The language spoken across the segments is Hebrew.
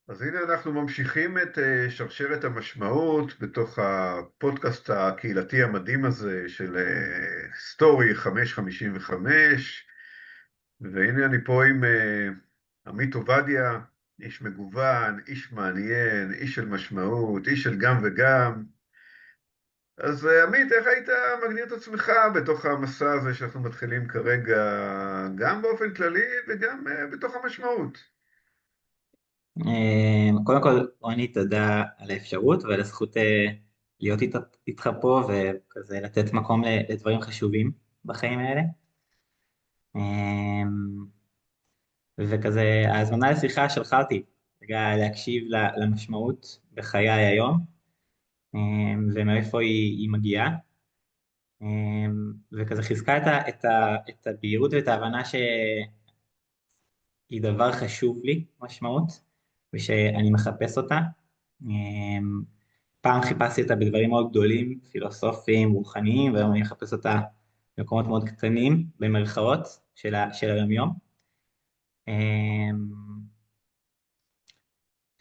אז הנה אנחנו ממשיכים את שרשרת המשמעות בתוך הפודקאסט הקהילתי המדהים הזה של סטורי 555, והנה אני פה עם עמית עובדיה, איש מגוון, איש מעניין, איש של משמעות, איש של גם וגם. אז עמית, איך היית מגדיר את עצמך בתוך המסע הזה שאנחנו מתחילים כרגע, גם באופן כללי וגם בתוך המשמעות? קודם כל, רוני, תודה על האפשרות ועל הזכות להיות איתך פה וכזה לתת מקום לדברים חשובים בחיים האלה. אה, וכזה, ההזמנה לשיחה שלחה אותי רגע להקשיב למשמעות בחיי היום, ומאיפה היא מגיעה. אה, וכזה חיזקה את הבהירות ואת ההבנה שהיא דבר חשוב לי, משמעות, ושאני מחפש אותה. פעם חיפשתי אותה בדברים מאוד גדולים, פילוסופיים, רוחניים, והיום אני מחפש אותה במקומות מאוד קטנים, במרכאות, של היום-יום.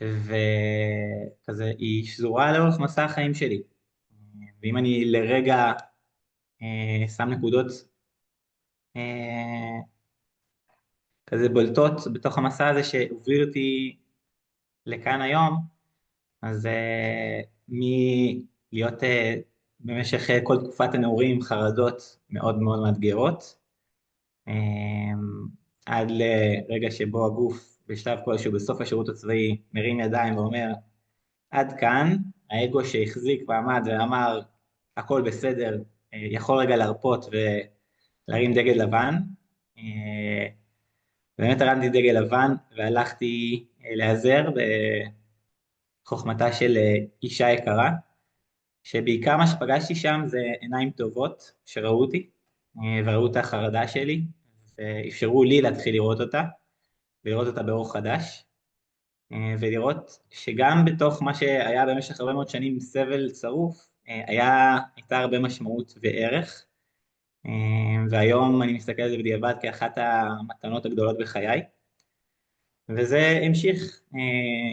וכזה, היא שזורה לאורך מסע החיים שלי. ואם אני לרגע שם נקודות אה, כזה בולטות בתוך המסע הזה שהוביל אותי לכאן היום, אז מלהיות במשך כל תקופת הנעורים עם חרדות מאוד מאוד מאתגרות, אה, עד לרגע שבו הגוף בשלב כלשהו בסוף השירות הצבאי מרים ידיים ואומר, עד כאן, האגו שהחזיק ועמד ואמר, הכל בסדר, יכול רגע להרפות ולהרים דגל לבן. אה, באמת הרמתי דגל לבן והלכתי להיעזר בחוכמתה של אישה יקרה, שבעיקר מה שפגשתי שם זה עיניים טובות שראו אותי, וראו את החרדה שלי, ואפשרו לי להתחיל לראות אותה, ולראות אותה באור חדש, ולראות שגם בתוך מה שהיה במשך הרבה מאוד שנים סבל צרוף, הייתה הרבה משמעות וערך, והיום אני מסתכל על זה בדיעבד כאחת המתנות הגדולות בחיי, וזה המשיך.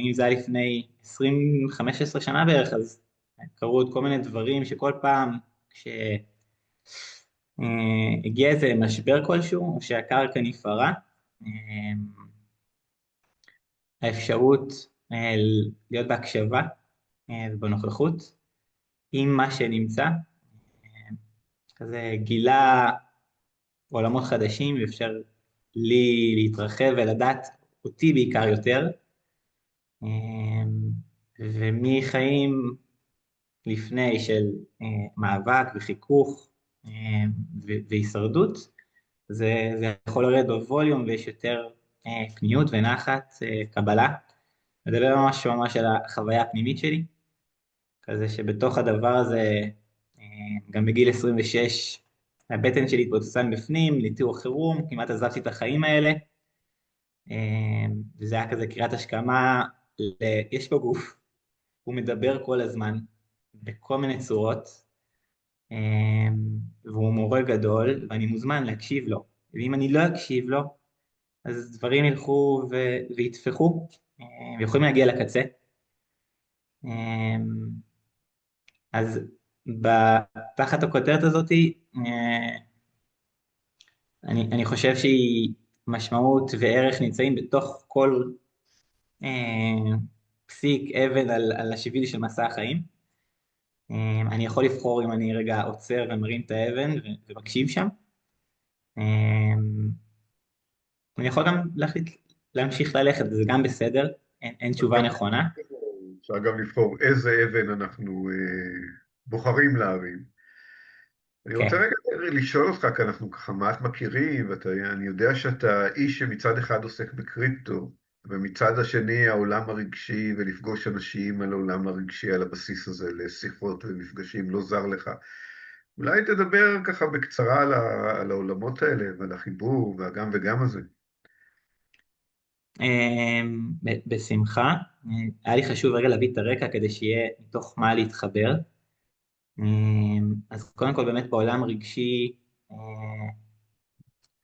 אם זה היה לפני 20-15 שנה בערך, אז קרו עוד כל מיני דברים שכל פעם כשהגיע איזה משבר כלשהו, או שהקרקע נפערה, אה, האפשרות להיות בהקשבה ובנוכחות עם מה שנמצא, כזה גילה עולמות חדשים, ואפשר לי להתרחב ולדעת אותי בעיקר יותר, ומחיים לפני של מאבק וחיכוך והישרדות, זה יכול לרדת בווליום ויש יותר פניות ונחת, קבלה. מדבר ממש ממש על החוויה הפנימית שלי, כזה שבתוך הדבר הזה, גם בגיל 26, הבטן שלי התפוצצה מבפנים, ניתוח חירום, כמעט עזבתי את החיים האלה, וזה היה כזה קריאת השכמה, יש פה גוף, הוא מדבר כל הזמן, בכל מיני צורות, והוא מורה גדול, ואני מוזמן להקשיב לו. ואם אני לא אקשיב לו, אז דברים ילכו ויתפחו, ויכולים להגיע לקצה. אז תחת הכותרת הזאת, אני חושב שהיא משמעות וערך נמצאים בתוך כל אה, פסיק אבן על השביל של מסע החיים. אני יכול לבחור אם אני רגע עוצר ומרים את האבן ומקשיב שם. אני יכול גם להחליט להמשיך ללכת, וזה גם בסדר, אין תשובה נכונה. אפשר גם לבחור איזה אבן אנחנו בוחרים להרים. אני רוצה כן. רגע לשאול אותך, כי אנחנו ככה מעט מכירים, ואני יודע שאתה איש שמצד אחד עוסק בקריפטו, ומצד השני העולם הרגשי, ולפגוש אנשים על העולם הרגשי על הבסיס הזה, לשיחות ומפגשים, לא זר לך. אולי תדבר ככה בקצרה על העולמות האלה, ועל החיבור, והגם וגם הזה. בשמחה. היה לי חשוב רגע להביא את הרקע כדי שיהיה מתוך מה להתחבר. אז קודם כל באמת בעולם רגשי,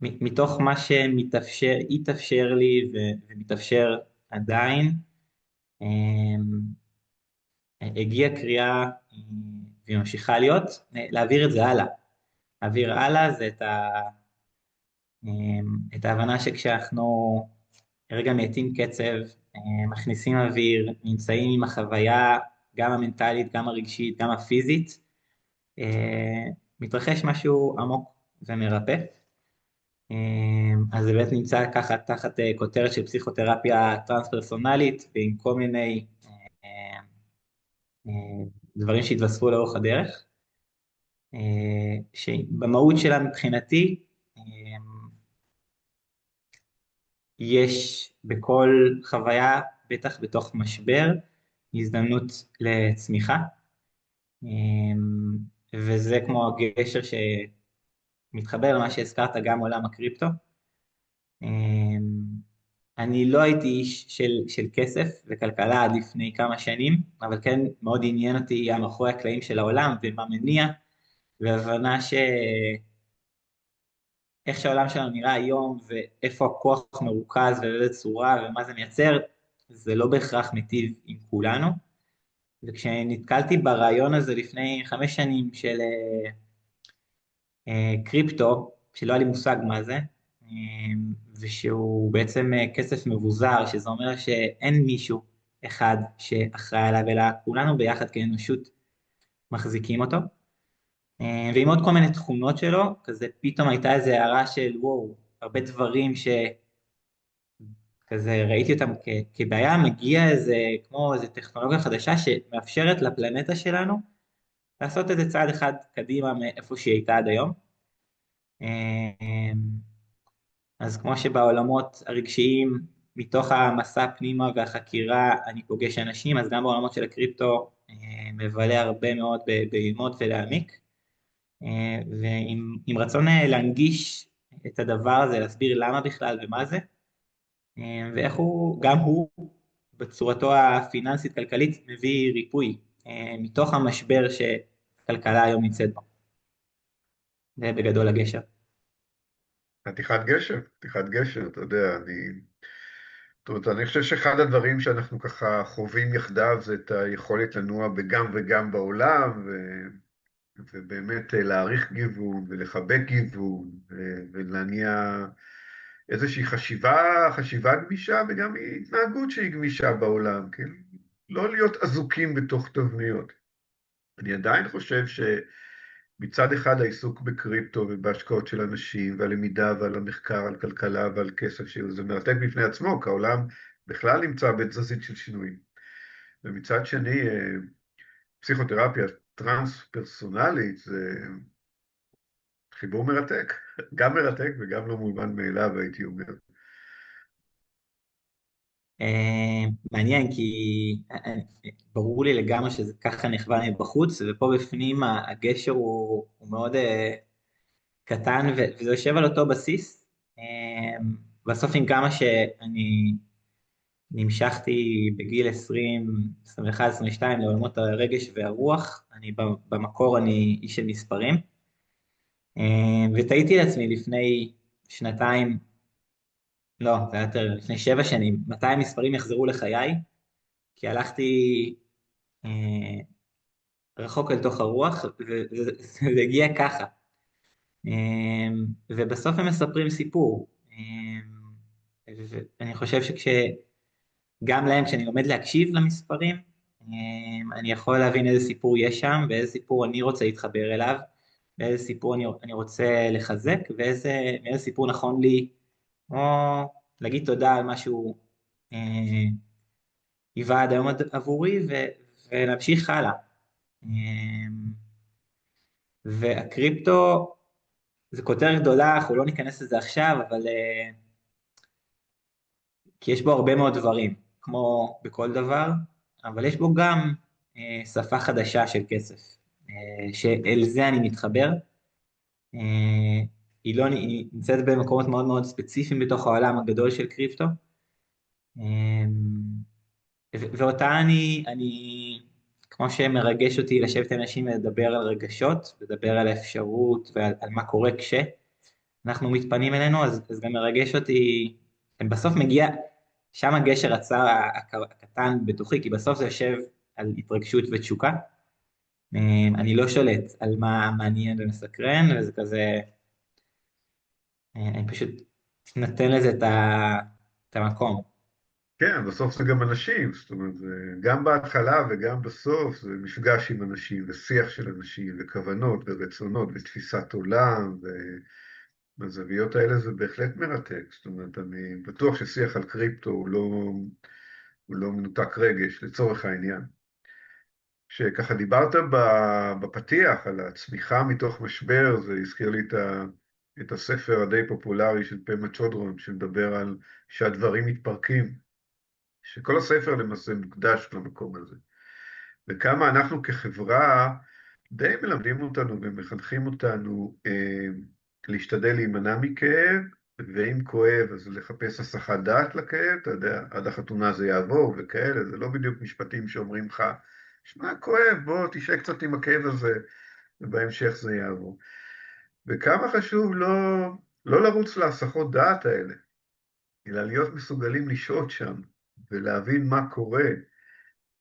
מתוך מה שמתאפשר, התאפשר לי ומתאפשר עדיין, הגיעה קריאה, והיא ממשיכה להיות, להעביר את זה הלאה. להעביר הלאה זה את ההבנה שכשאנחנו רגע מאטים קצב, מכניסים אוויר, נמצאים עם החוויה, גם המנטלית, גם הרגשית, גם הפיזית, מתרחש משהו עמוק ומרפא. אז זה באמת נמצא ככה תחת כותרת של פסיכותרפיה טרנס-פרסונלית, ועם כל מיני דברים שהתווספו לאורך הדרך, שבמהות שלה מבחינתי, יש בכל חוויה, בטח בתוך משבר, הזדמנות לצמיחה, וזה כמו הגשר שמתחבר למה שהזכרת, גם עולם הקריפטו. אני לא הייתי איש של כסף וכלכלה עד לפני כמה שנים, אבל כן מאוד עניין אותי מאחורי הקלעים של העולם ומה מניע, והבנה איך שהעולם שלנו נראה היום, ואיפה הכוח מרוכז ובאיזה צורה ומה זה מייצר, זה לא בהכרח מיטיב עם כולנו. וכשנתקלתי ברעיון הזה לפני 5 שנים של קריפטו, שלא היה לי מושג מה זה, ושהוא בעצם כסף מבוזר, שזה אומר שאין מישהו אחד שאחראי עליו, אלא כולנו ביחד כאנושות מחזיקים אותו. ועם עוד כל מיני תכונות שלו, כזה פתאום הייתה איזו הערה של וואו, הרבה דברים שכזה ראיתי אותם כבעיה, מגיע כמו איזו טכנולוגיה חדשה שמאפשרת לפלנטה שלנו לעשות איזה צעד אחד קדימה מאיפה שהיא הייתה עד היום. אז כמו שבעולמות הרגשיים, מתוך המסע פנימה והחקירה אני פוגש אנשים, אז גם בעולמות של הקריפטו מבלה הרבה מאוד בללמוד ולהעמיק. ועם רצון להנגיש את הדבר הזה, להסביר למה בכלל ומה זה, ואיך גם הוא בצורתו הפיננסית-כלכלית מביא ריפוי מתוך המשבר שכלכלה היום נמצאת בו. זה בגדול הגשר. חתיכת גשר, אתה יודע, זאת אומרת, אני חושב שאחד הדברים שאנחנו ככה חווים יחדיו זה את היכולת לנוע בגם וגם בעולם, ובאמת להעריך גיוון ולחבק גיוון ולהניע איזושהי חשיבה גמישה וגם התנהגות שהיא גמישה בעולם, כן? לא להיות אזוקים בתוך תבניות. אני עדיין חושב שמצד אחד העיסוק בקריפטו ובהשקעות של אנשים והלמידה ועל המחקר על כלכלה ועל כסף, שזה מרתק בפני עצמו, כי העולם בכלל נמצא בתזזית של שינויים. ומצד שני, פסיכותרפיה טרנס-פרסונלית זה חיבור מרתק, גם מרתק וגם לא מובן מאליו, הייתי אומר. מעניין, כי ברור לי לגמרי שזה ככה נחווה מבחוץ, ופה בפנים הגשר הוא מאוד קטן, וזה יושב על אותו בסיס. בסוף עם כמה שאני נמשכתי בגיל 20, 21, 22 לעולמות הרגש והרוח, במקור אני איש של מספרים, ותהיתי לעצמי לפני שנתיים, לא, זה היה יותר לפני 7 שנים, מתי המספרים יחזרו לחיי, כי הלכתי רחוק אל תוך הרוח, וזה הגיע ככה. ובסוף הם מספרים סיפור. ואני חושב שגם להם, כשאני לומד להקשיב למספרים, אני יכול להבין איזה סיפור יש שם, ואיזה סיפור אני רוצה להתחבר אליו, ואיזה סיפור אני רוצה לחזק, ואיזה סיפור נכון לי, או להגיד תודה על משהו היווה עד היום עבורי, ולהמשיך הלאה. והקריפטו, זה כותרת גדולה, אנחנו לא ניכנס לזה עכשיו, אבל כי יש בו הרבה מאוד דברים, כמו בכל דבר, אבל יש בו גם שפה חדשה של כסף, שאל זה אני מתחבר. היא נמצאת במקומות מאוד מאוד ספציפיים בתוך העולם הגדול של קריפטו, ואותה כמו שמרגש אותי לשבת עם אנשים ולדבר על רגשות, לדבר על האפשרות ועל מה קורה כשאנחנו מתפנים אלינו, אז גם מרגש אותי, בסוף מגיע, שם הגשר הצר הקטן בתוכי, כי בסוף זה יושב על התרגשות ותשוקה. אני לא שולט על מה מעניין ומסקרן, וזה כזה, אני פשוט נותן לזה את המקום. כן, בסוף זה גם אנשים, זאת אומרת, גם בהתחלה וגם בסוף זה מפגש עם אנשים ושיח של אנשים וכוונות ורצונות ותפיסת עולם, ובזוויות האלה זה בהחלט מרתק. זאת אומרת, אני בטוח ששיח על קריפטו הוא לא מנותק רגש לצורך העניין. שככה דיברת בפתיח על הצמיחה מתוך משבר, זה הזכיר לי את הספר הדי פופולרי של פמה צ'ודרון, שמדבר על שהדברים מתפרקים, שכל הספר למעשה מוקדש למקום הזה. וכמה אנחנו כחברה די מלמדים אותנו ומחנכים אותנו להשתדל להימנע מכאב, ואם כואב אז לחפש הסחת דעת לכאב, אתה יודע, עד החתונה זה יעבור וכאלה, זה לא בדיוק משפטים שאומרים לך, שמע, כואב, בוא תשעה קצת עם הכאב הזה, ובהמשך זה יעבור. וכמה חשוב לא לרוץ להסחות דעת האלה, אלא להיות מסוגלים לשהות שם, ולהבין מה קורה,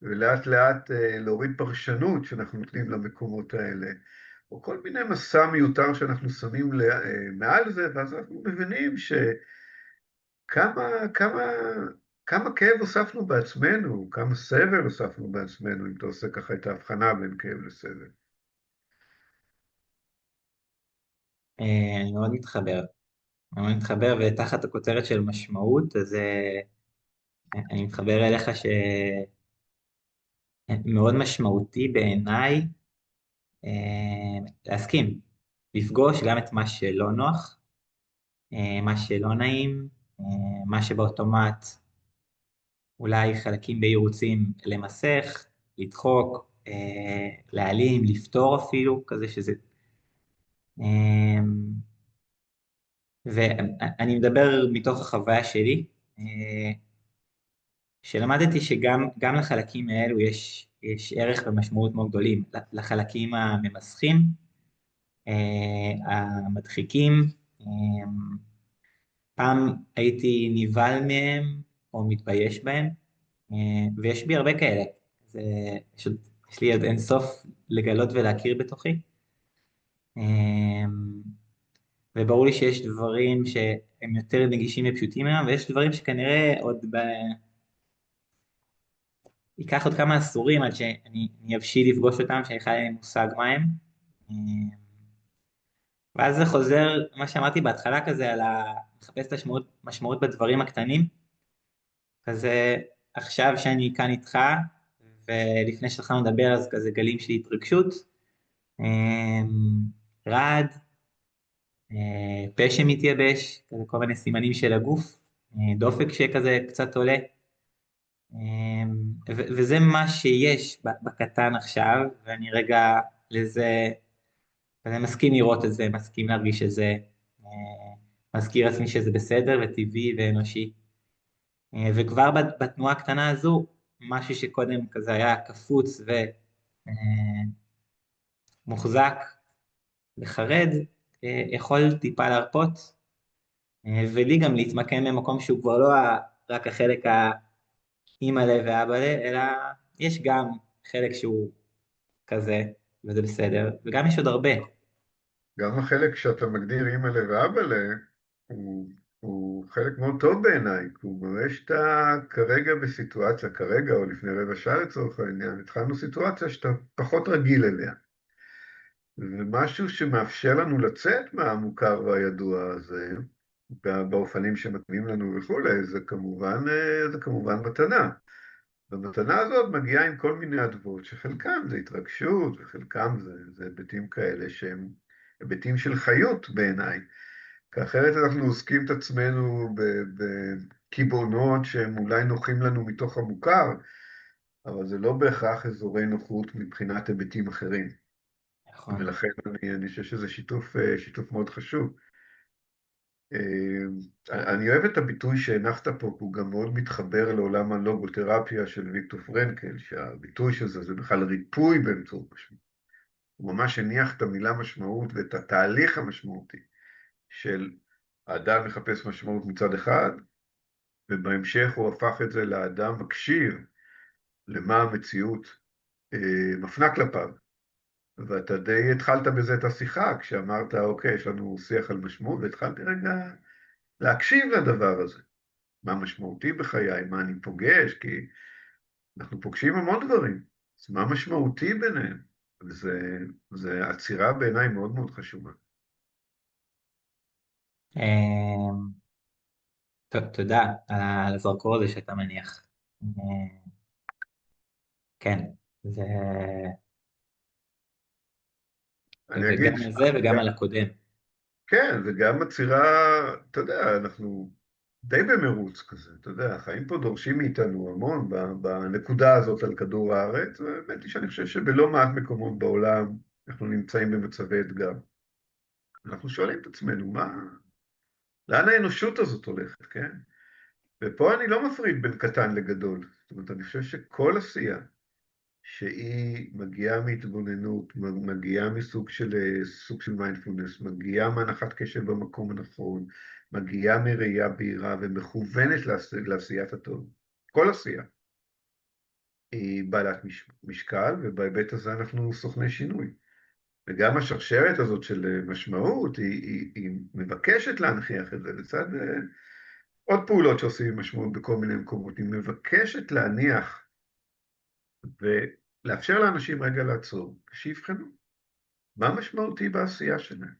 ולאט לאט להוריד פרשנות שאנחנו נותנים למקומות האלה, או כל מיני מסע מיותר שאנחנו שמים מעל זה, ואז אנחנו מבינים שכמה כמה, כמה כאב הוספנו בעצמנו, כמה סבל הוספנו בעצמנו, אם אתה עושה ככה את ההבחנה בין כאב לסבל. אני מאוד מתחבר, ותחת הכותרת של משמעות, אז אני מתחבר אליך שמאוד משמעותי בעיניי להסכים, לפגוש גם את מה שלא נוח, מה שלא נעים, מה שבאוטומט, אולי חלקים בייעוצים למסך, לדחוק, להעלים, לפתור אפילו, כזה שזה... ואני מדבר מתוך החוויה שלי, שלמדתי שגם לחלקים האלו יש ערך ומשמעות מאוד גדולים, לחלקים הממסכים, המדחיקים, אה, פעם הייתי נבהל מהם או מתבייש בהם, ויש בי הרבה כאלה. זה פשוט, יש לי עוד אין סוף לגלות ולהכיר בתוכי. וברור לי שיש דברים שהם יותר נגישים ופשוטים היום, ויש דברים שכנראה ייקח עוד כמה עשורים עד שאני אבשיל לפגוש אותם, שאני בכלל אין לי מושג מה הם. ואז זה חוזר, מה שאמרתי בהתחלה כזה, לחפש את המשמעות בדברים הקטנים. כזה עכשיו שאני כאן איתך, ולפני שהתחלנו לדבר אז כזה גלים של התרגשות, רעד, פה שמתייבש, כזה כל מיני סימנים של הגוף, דופק שכזה קצת עולה, וזה מה שיש בקטן עכשיו, ואני רגע לזה, ואני מסכים לראות את זה, מסכים להרגיש את זה, מזכיר לעצמי שזה בסדר וטבעי ואנושי. וכבר בתנועה הקטנה הזו, משהו שקודם כזה היה קפוץ ומוחזק וחרד, יכול טיפה להרפות, ולי גם להתמקם במקום שהוא כבר לא רק החלק האימא'לה ואבא'לה, אלא יש גם חלק שהוא כזה, וזה בסדר, וגם יש עוד הרבה. גם החלק שאתה מגדיר אימא'לה ואבא'לה, הוא חלק מאוד טוב בעיניי, כי הוא מראה שאתה כרגע בסיטואציה, כרגע או לפני רבע שעה לצורך העניין, התחלנו סיטואציה שאתה פחות רגיל אליה. ומשהו שמאפשר לנו לצאת מהמוכר והידוע הזה, באופנים שמתאימים לנו וכולי, זה כמובן מתנה. והמתנה הזאת מגיעה עם כל מיני אדוות, שחלקם זה התרגשות, וחלקם זה היבטים כאלה שהם היבטים של חיות בעיניי. כי אחרת אנחנו עוסקים את עצמנו בקיבעונות שהם אולי נוחים לנו מתוך המוכר, אבל זה לא בהכרח אזורי נוחות מבחינת היבטים אחרים. נכון. ולכן אני חושב שזה שיתוף מאוד חשוב. אני אוהב את הביטוי שהנחת פה, כי הוא גם מאוד מתחבר לעולם הלוגותרפיה של ויקטור פרנקל, שהביטוי של זה בכלל ריפוי באמצעות משמעות. הוא ממש הניח את המילה משמעות ואת התהליך המשמעותי של האדם מחפש משמעות מצד אחד, ובהמשך הוא הפך את זה לאדם מקשיב למה המציאות מפנה כלפיו. ואתה די התחלת בזה את השיחה, כשאמרת, אוקיי, יש לנו שיח על משמעות, והתחלתי רגע להקשיב לדבר הזה. מה משמעותי בחיי, מה אני פוגש, כי אנחנו פוגשים המון דברים, אז מה משמעותי ביניהם? וזה עצירה בעיניי מאוד מאוד חשובה. אמ, תודה על הזרקור הזה שאתה מניח. כן, זה, אני אגיד, וגם על זה וגם על הקודם. כן, וגם עצירה, אתה יודע, אנחנו די במרוץ כזה, אתה יודע, החיים פה דורשים מאיתנו המון בנקודה הזאת על כדור הארץ, והאמת היא שאני חושב שבלא מעט מקומות בעולם אנחנו נמצאים במצבי אתגר. אנחנו שואלים את עצמנו, לאן האנושות הזאת הולכת, כן? ופה אני לא מפריד בין קטן לגדול. זאת אומרת, אני חושב שכל עשייה שהיא מגיעה מהתבוננות, מגיעה סוג של מיינדפולנס, מגיעה מהנחת קשב במקום הנכון, מגיעה מראייה בהירה ומכוונת לעשיית הטוב. כל עשייה היא בעלת משקל, ובהיבט הזה אנחנו סוכני שינוי. וגם השרשרת הזאת של משמעות, היא מבקשת להנכיח את זה לצד עוד פעולות שעושים עם משמעות בכל מיני מקומות. היא מבקשת להניח ולאפשר לאנשים רגע לעצור, שיבחנו מה משמעותי בעשייה שלהם.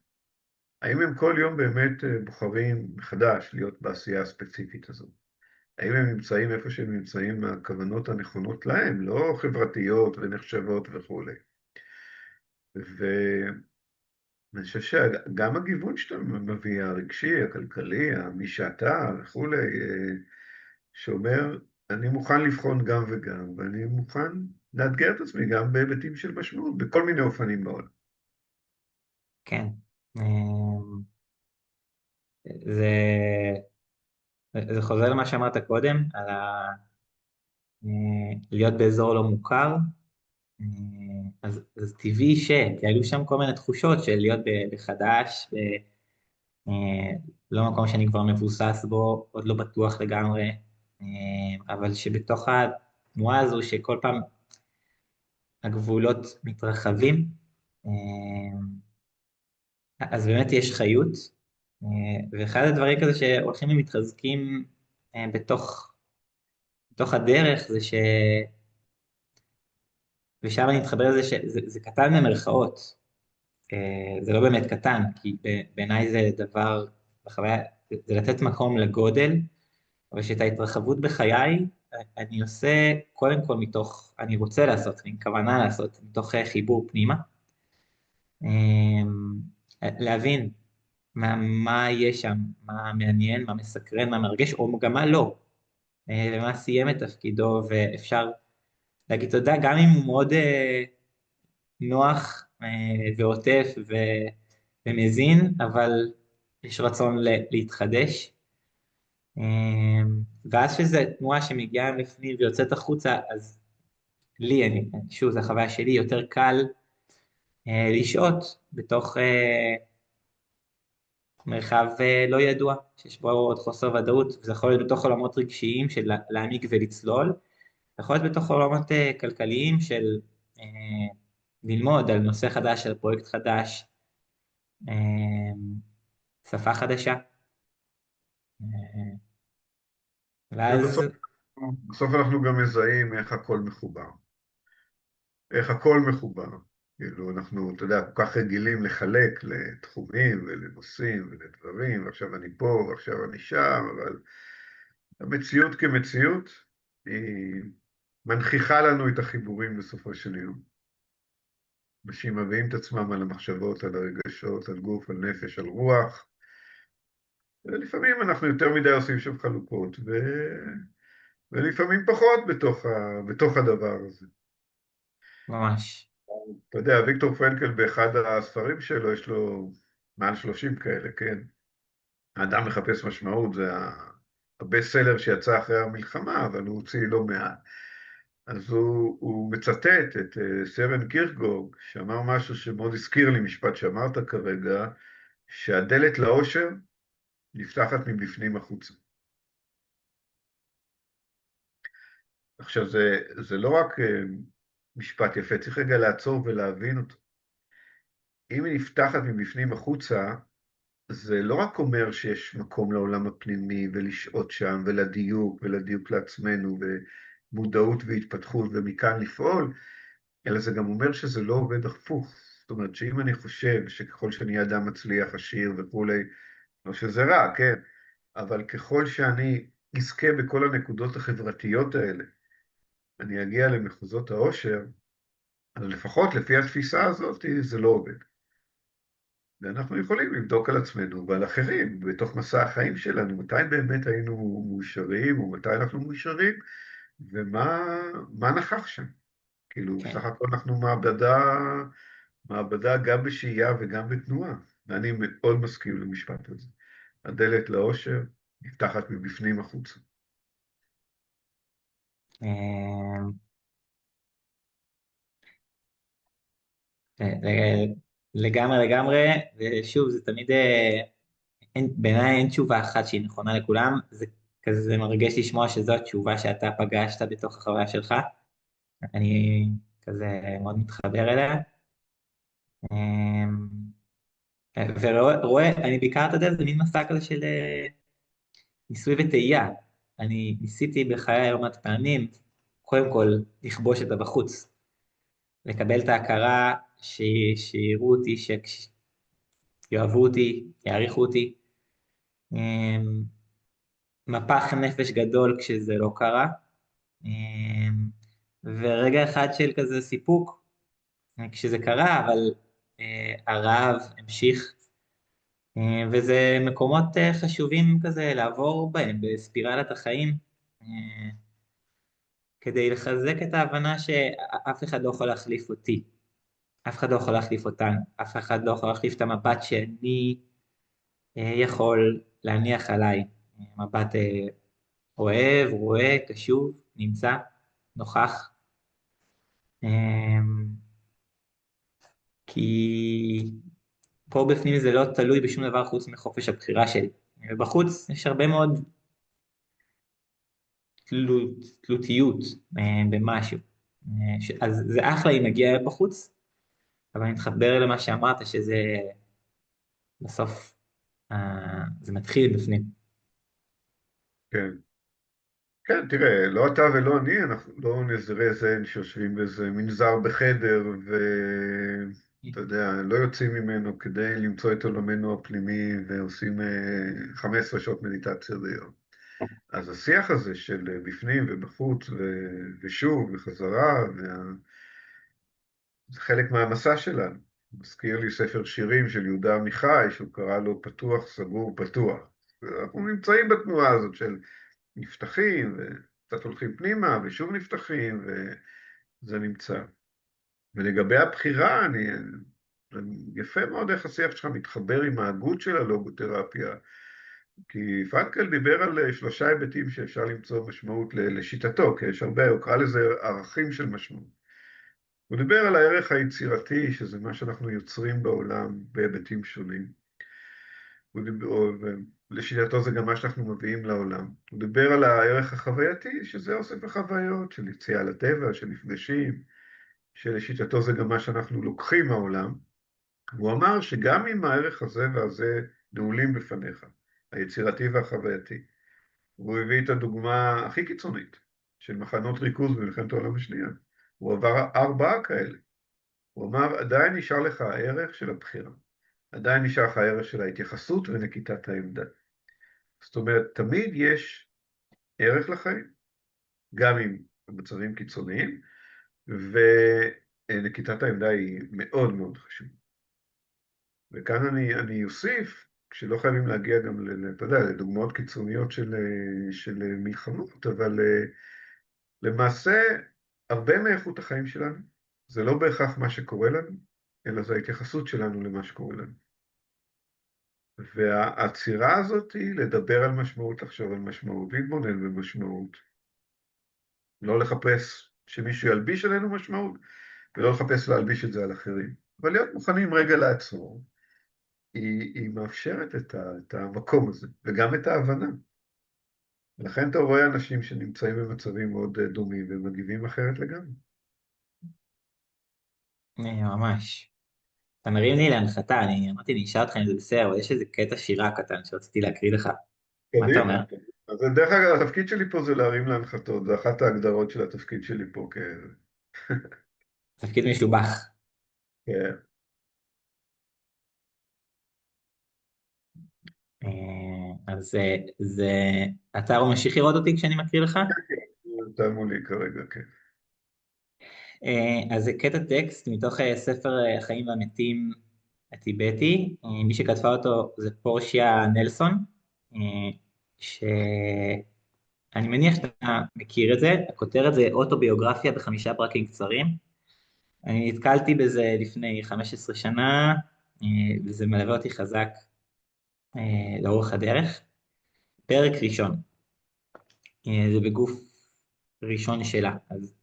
האם הם כל יום באמת בוחרים מחדש להיות בעשייה הספציפית הזאת? האם הם נמצאים איפה שהם נמצאים מהכוונות הנכונות להם, לא חברתיות ונחשבות וכו'. ואני חושב שגם הגיוון שאתה מביא, הרגשי, הכלכלי, מי שאתה וכו', שאומר, אני מוכן לבחון גם וגם, ואני מוכן לאתגר את עצמי גם בהיבטים של משמעות, בכל מיני אופנים בעולם. כן. אמ, זה, זה חוזר למה שאמרת קודם, על להיות באזור לא מוכר. אז טבעי כי היו שם כל מיני תחושות של להיות בחדש, לא מקום שאני כבר מבוסס בו, עוד לא בטוח לגמרי, אבל שבתוך התנועה הזו שכל פעם הגבולות מתרחבים, אז באמת יש חיות, ואחד הדברים כזה שהולכים ומתחזקים בתוך הדרך זה ושם אני מתחבר לזה שזה קטן במרכאות, זה לא באמת קטן, כי בעיניי זה דבר, בחוויה, זה לתת מקום לגודל, אבל שאת ההתרחבות בחיי, אני עושה קודם כל מתוך, אני רוצה לעשות, עם כוונה לעשות, מתוך חיבור פנימה, להבין מה יש שם, מה מעניין, מה מסקרן, מה מרגש, או גם מה לא, ומה סיים את תפקידו, ואפשר להגיד תודה, גם אם הוא מאוד נוח ועוטף ומזין, אבל יש רצון להתחדש. ואז שזו תנועה שמגיעה לפנים ויוצאת החוצה, אז לי, שוב, זו החוויה שלי, יותר קל לשהות בתוך מרחב לא ידוע, שיש בו עוד חוסר ודאות, וזה יכול להיות בתוך עולמות רגשיים של להעמיק ולצלול, יכול להיות בתוך עולמות כלכליים של אה, ללמוד על נושא חדש, על פרויקט חדש, שפה חדשה. ואז, ובסוף אנחנו גם מזהים איך הכל מחובר. איך הכל מחובר. כאילו אנחנו, אתה יודע, כל כך רגילים לחלק לתחומים ולנושאים ולדברים, ועכשיו אני פה ועכשיו אני שם, אבל המציאות כמציאות היא מנכיחה לנו את החיבורים בסופו של יום. אנשים מביאים את עצמם על המחשבות, על הרגשות, על גוף, על נפש, על רוח, ולפעמים אנחנו יותר מדי עושים שם חלוקות, ולפעמים פחות בתוך הדבר הזה. ממש, אתה יודע, ויקטור פרנקל באחד הספרים שלו, יש לו מעל 30 כאלה, כן? האדם מחפש משמעות, זה הבסט סלר שיצא אחרי המלחמה, אבל הוא הוציא לא מעט. אז הוא מצטט את סרן קירקגורג, שאמר משהו שמאוד הזכיר לי משפט שאמרת כרגע, שהדלת לאושר נפתחת מבפנים החוצה. עכשיו, זה לא רק משפט יפה, צריך רגע לעצור ולהבין אותו. אם היא נפתחת מבפנים החוצה, זה לא רק אומר שיש מקום לעולם הפנימי ולשהות שם ולדיוק לעצמנו ומודעות והתפתחות ומכאן לפעול, אלא זה גם אומר שזה לא עובד הפוך. זאת אומרת שאם אני חושב שככל שאני אהיה אדם מצליח, עשיר וכולי, לא שזה רע, כן, אבל ככל שאני אזכה בכל הנקודות החברתיות האלה, אני אגיע למחוזות העושר, אז לפחות לפי התפיסה הזאת זה לא עובד. ואנחנו יכולים לבדוק על עצמנו ועל אחרים בתוך מסע החיים שלנו, מתי באמת היינו מאושרים ומתי אנחנו מאושרים, ומה נכח שם. כאילו, כן. בסך הכל אנחנו מעבדה גם בשהייה וגם בתנועה, ואני מאוד מסכים למשפט הזה. הדלת לאושר נפתחת מבפנים החוצה. אה, לגמרי, לגמרי, ושוב, זה תמיד, בעיניי אין תשובה אחת שהיא נכונה לכולם, זה כזה מרגש לשמוע שזו התשובה שאתה פגשת בתוך החוויה שלך, אני כזה מאוד מתחבר אליה. ורואה, אני בעיקר, אתה יודע, זה מין מסע כזה של ניסוי וטעייה. אני ניסיתי בחיי לא מעט פעמים, קודם כל לכבוש את הבחוץ, לקבל את ההכרה, שיראו אותי, שיאהבו אותי, יעריכו אותי. אמ, מפח נפש גדול כשזה לא קרה, אמ, ורגע אחד של כזה סיפוק כשזה קרה, אבל הרעב המשיך, וזה מקומות חשובים כזה לעבור בהם בספירלת החיים, אה, כדי לחזק את ההבנה שאף אחד לא יכול להחליף אותי, אף אחד לא יכול להחליף אותנו, אף אחד לא יכול להחליף את המבט שאני יכול להניח עליי, מבט אוהב, רואה, קשוב, נמצא, נוכח, כי פה בפנים זה לא תלוי בשום דבר חוץ מחופש הבחירה שלי, ובחוץ יש הרבה מאוד תלותיות במשהו, אז זה אחלה אם מגיע בחוץ, אבל אני מתחבר למה שאמרת שזה בסוף, זה מתחיל בפנים. כן. כן, תראה, לא אתה ולא אני, אנחנו לא נזרי זן שיושבים באיזה מנזר בחדר, ואתה יודע, לא יוצאים ממנו כדי למצוא את עולמנו הפנימי ועושים 15 שעות מדיטציה ביום. אז השיח הזה של בפנים ובחוץ ושוב וחזרה, זה חלק מהמסע שלנו. מזכיר לי ספר שירים של יהודה עמיחי, שהוא קרא לו פתוח, סגור, פתוח. אנחנו נמצאים בתנועה הזאת של נפתחים, וקצת הולכים פנימה, ושוב נפתחים, וזה נמצא. ולגבי הבחירה, יפה מאוד איך השיח שלך מתחבר עם ההגות של הלוגותרפיה, כי פרנקל דיבר על 3 היבטים שאפשר למצוא משמעות לשיטתו, כי יש הרבה, הוא קרא לזה ערכים של משמעות. הוא דיבר על הערך היצירתי, שזה מה שאנחנו יוצרים בעולם בהיבטים שונים. לשיטתו זה גם מה שאנחנו מביאים לעולם. הוא דיבר על הערך החווייתי, שזה אוסף החוויות של יציאה לטבע, של מפגשים, שלשיטתו זה גם מה שאנחנו לוקחים מהעולם. הוא אמר שגם אם הערך הזה והזה נעולים בפניך, היצירתי והחווייתי, והוא הביא את הדוגמה הכי קיצונית של מחנות ריכוז במלחמת העולם השנייה. הוא עבר 4 כאלה. הוא אמר, עדיין נשאר לך הערך של הבחירה. עדיין נשאר לך הערך של ההתייחסות ונקיטת העמדה. זאת אומרת, תמיד יש ערך לחיים, גם עם מצבים קיצוניים, ונקיטת העמדה היא מאוד מאוד חשובה. וכאן אני אוסיף, כשלא חייבים להגיע גם, אתה יודע, לדוגמאות קיצוניות של מלחמות, אבל למעשה, הרבה מאיכות החיים שלנו, זה לא בהכרח מה שקורה לנו, אלא זה ההתייחסות שלנו למה שקורה לנו. והעצירה הזאת היא לדבר על משמעות, לחשוב על משמעות, להתבונן במשמעות, לא לחפש שמישהו ילביש עלינו משמעות, ולא לחפש להלביש את זה על אחרים. אבל להיות מוכנים רגע לעצור, היא מאפשרת את המקום הזה, וגם את ההבנה. ולכן אתה רואה אנשים שנמצאים במצבים מאוד דומים ומגיבים אחרת לגמרי. ממש. אתה מרים לי להנחתה, אני אמרתי, אני אשאל אותך אם זה בסדר, אבל יש איזה קטע שירה קטן שרציתי להקריא לך. מה אתה קדימה. אומר? אז דרך אגב, התפקיד שלי פה זה להרים להנחתות, זה אחת ההגדרות של התפקיד שלי פה. תפקיד משובח. כן. אז זה... אתה ממשיך לראות אותי כשאני מקריא לך? אתה מולי כרגע, כן. אז זה קטע טקסט מתוך ספר החיים והמתים הטיבטי. מי שכתבה אותו זה פורשיה נלסון, אה, שאני מניח שאתה מכיר את זה. הכותרת זה אוטוביוגרפיה ב5 פרקים קצרים. אני נתקלתי בזה לפני 15 שנה, וזה מלווה אותי חזק לאורך הדרך. פרק ראשון, זה בגוף ראשון שלה, אז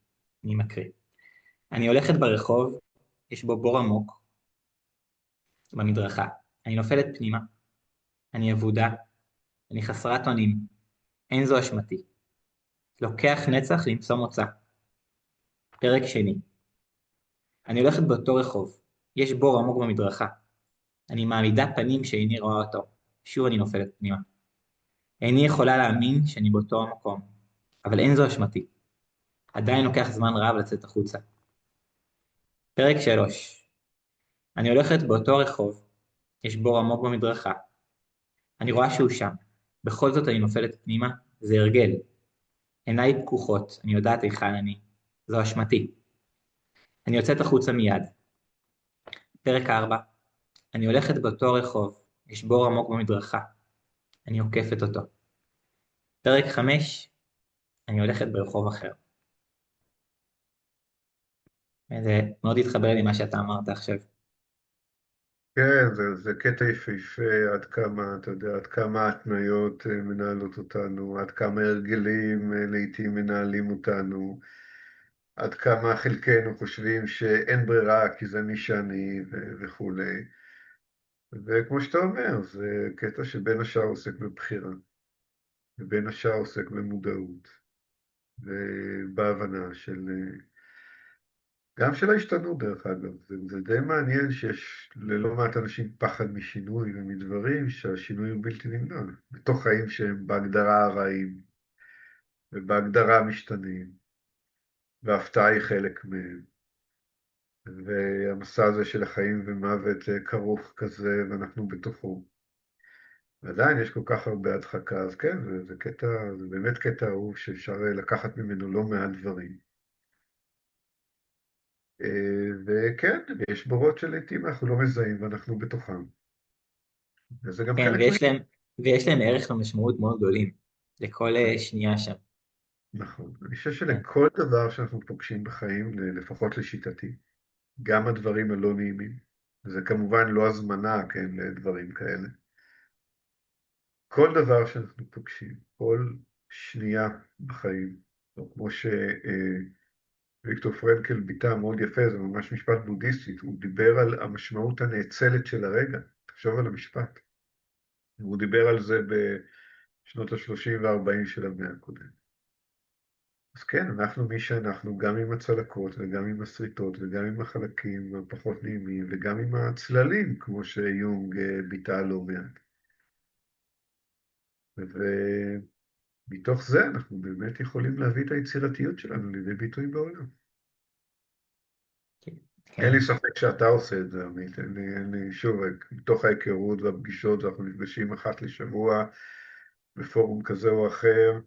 אני מקריא. אני הולכת ברחוב, יש בו בור עמוק במדרכה. אני נופלת פנימה, אני אבודה, אני חסרת אונים, אין זו אשמתי. לוקח נצח למצוא מוצא. פרק שני, אני הולכת באותו רחוב, יש בור עמוק במדרכה. אני מעמידה פנים שאיני רואה אותו. שוב אני נופלת פנימה. איני יכולה להאמין שאני באותו המקום, אבל אין זו אשמתי. עדיין לוקח זמן רב לצאת החוצה. פרק 3. אני הולכת באותו רחוב, יש בור עמוק במדרכה. אני רואה שהוא שם. בכל זאת אני נופלת פנימה, זה הרגל. עיניי פקוחות, אני יודעת היכן אני. זו אשמתי. אני יוצאת החוצה מיד. פרק 4. אני הולכת באותו רחוב, יש בור עמוק במדרכה. אני עוקפת אותו. פרק 5. אני הולכת ברחוב אחר. זה מאוד התחבר לי מה שאתה אמרת עכשיו. כן, זה קטע יפהפה, עד כמה, אתה יודע, עד כמה ההתניות מנהלות אותנו, עד כמה הרגלים לעתים מנהלים אותנו, עד כמה חלקנו חושבים שאין ברירה כי זה מי שאני וכולי. וכמו שאתה אומר, זה קטע שבין השאר עוסק בבחירה, ובין השאר עוסק במודעות, ובהבנה של, גם של ההשתנות דרך אגב. זה די מעניין שיש ללא מעט אנשים פחד משינוי ומדברים שהשינוי הוא בלתי נמנע, בתוך חיים שהם בהגדרה הרעים ובהגדרה משתנים, וההפתעה היא חלק מהם. והמסע הזה של החיים ומוות כרוך כזה ואנחנו בתוכו. ועדיין יש כל כך הרבה הדחקה, אז כן, זה קטע, זה באמת קטע אהוב שאפשר לקחת ממנו לא מעט דברים. וכן, יש בורות שלעיתים אנחנו לא מזהים ואנחנו בתוכם. וזה גם כן, חלק מה... ויש להם ערך ומשמעות מאוד גדולים, לכל שנייה שם. נכון. אני חושב כן, שלכל דבר שאנחנו פוגשים בחיים, לפחות לשיטתי, גם הדברים הלא נעימים, זה כמובן לא הזמנה, כן, לדברים כאלה. כל דבר שאנחנו פוגשים, כל שנייה בחיים, או כמו ויקטור פרנקל ביטא מאוד יפה, זה ממש משפט בודהיסטי, הוא דיבר על המשמעות הנאצלת של הרגע, תחשוב על המשפט. הוא דיבר על זה בשנות ה-30 וה-40 של המאה הקודמת. אז כן, אנחנו מי שאנחנו, גם עם הצלקות וגם עם הסריטות וגם עם החלקים הפחות נעימים וגם עם הצללים, כמו שיונג ביטא לא מעט. ומתוך זה אנחנו באמת יכולים להביא את היצירתיות שלנו לידי ביטוי בעולם. כן, אין כן, לי ספק שאתה עושה את זה, עמית. אין לי, שוב, מתוך ההיכרות והפגישות, ואנחנו נפגשים אחת לשבוע בפורום כזה או אחר,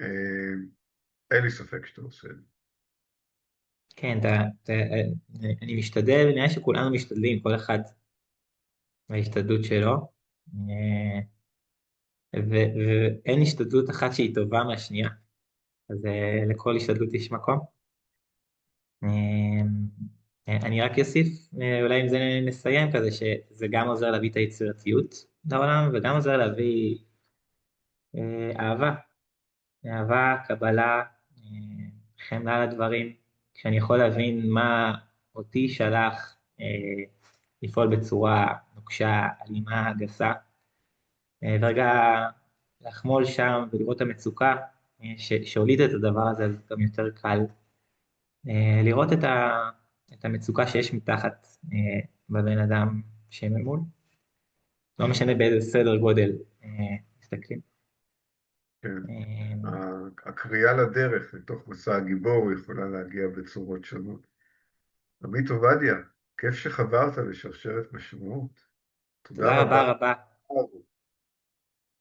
אה, אין לי ספק שאתה עושה את זה. כן, אני משתדל, נראה שכולנו משתדלים, כל אחד בהשתדלות שלו, אה, ואין השתדלות אחת שהיא טובה מהשנייה, אז לכל השתדלות יש מקום. אני רק אוסיף, אולי עם זה נסיים כזה, שזה גם עוזר להביא את היצירתיות לעולם, וגם עוזר להביא אהבה, אהבה, קבלה, חמלה לדברים, כשאני יכול להבין מה אותי שלח לפעול בצורה נוקשה, אלימה, גסה, ורגע לחמול שם ולראות את המצוקה, שהוליד את הדבר הזה, אז גם יותר קל לראות את המצוקה שיש מתחת בבן אדם שממול. לא משנה באיזה סדר גודל מסתכלים. כן. אה, הקריאה לדרך לתוך מסע הגיבור יכולה להגיע בצורות שונות. עמית עובדיה, כיף שחברת לשרשרת משמעות. תודה תודה רבה רבה. רבה,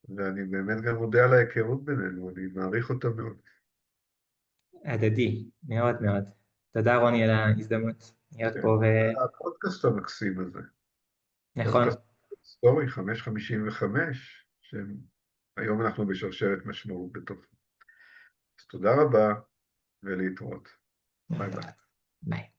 ואני באמת גם מודה על ההיכרות בינינו, אני מעריך אותה מאוד. הדדי, מאוד מאוד. תודה רוני על ההזדמנות להיות כן. פה, הפודקאסט המקסים הזה, ונכון, פודקאסט היסטורי 555, שהיום אנחנו בשרשרת משמעות בתוך. אז תודה רבה ולהתראות. ביי ביי. ביי.